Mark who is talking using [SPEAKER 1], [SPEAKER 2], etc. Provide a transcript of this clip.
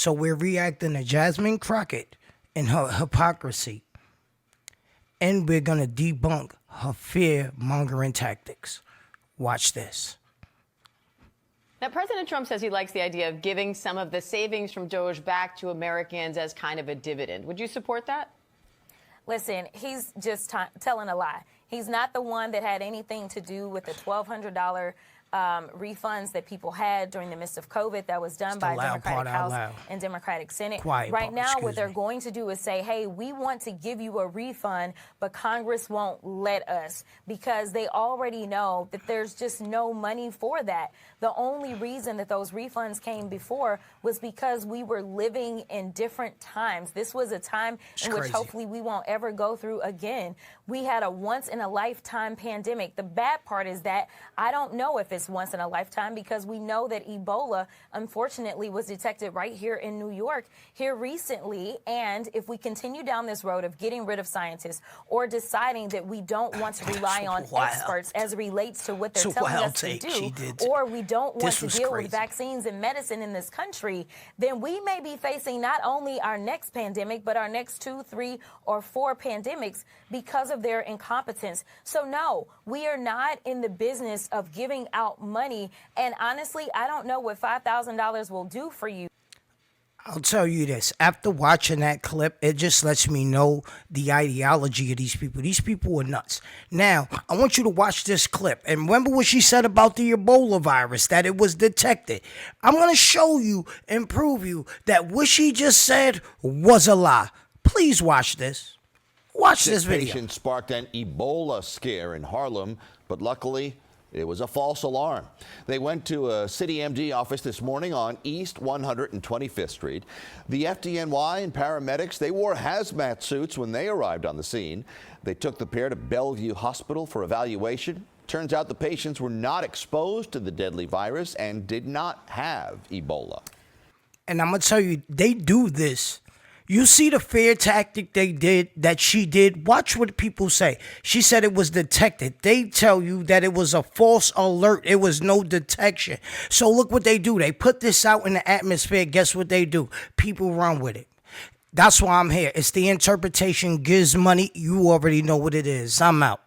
[SPEAKER 1] So we're reacting to Jasmine Crockett and her hypocrisy. And we're going to debunk her fear-mongering tactics. Watch this.
[SPEAKER 2] Now, President Trump says he likes the idea of giving some of the savings from DOGE back to Americans as kind of a dividend. Would you support that?
[SPEAKER 3] Listen, he's just telling a lie. He's not the one that had anything to do with the $1,200 refunds that people had during the midst of COVID that was done by Democratic House and Democratic Senate. Right now, what they're going to do is say, hey, we want to give you a refund, but Congress won't let us because they already know that there's just no money for that. The only reason that those refunds came before was because we were living in different times. This was a time in which hopefully we won't ever go through again. We had a once-in-a-lifetime pandemic. The bad part is that I don't know if it's once in a lifetime because we know that Ebola, unfortunately, was detected right here in New York here recently. And if we continue down this road of getting rid of scientists or deciding that we don't want to rely on experts as it relates to what they're telling us to do, or we don't want to deal with vaccines and medicine in this country, then we may be facing not only our next pandemic, but our next 2, 3, or 4 pandemics because of their incompetence. So no, we are not in the business of giving out money. And honestly, I don't know what $5,000 will do for you.
[SPEAKER 1] I'll tell you this. After watching that clip, it just lets me know the ideology of these people. These people are nuts. Now, I want you to watch this clip. And remember what she said about the Ebola virus, that it was detected. I'm going to show you and prove you that what she just said was a lie. Please watch this. Watch this video.
[SPEAKER 4] Patient sparked an Ebola scare in Harlem, but luckily it was a false alarm. They went to a city MD office this morning on East 125th Street. The FDNY and paramedics, they wore hazmat suits when they arrived on the scene. They took the pair to Bellevue Hospital for evaluation. Turns out the patients were not exposed to the deadly virus and did not have Ebola.
[SPEAKER 1] And I'm going to tell you, they do this. You see the fear tactic that she did? Watch what people say. She said it was detected. They tell you that it was a false alert. It was no detection. So look what they do. They put this out in the atmosphere. Guess what they do? People run with it. That's why I'm here. It's the interpretation gives money. You already know what it is. I'm out.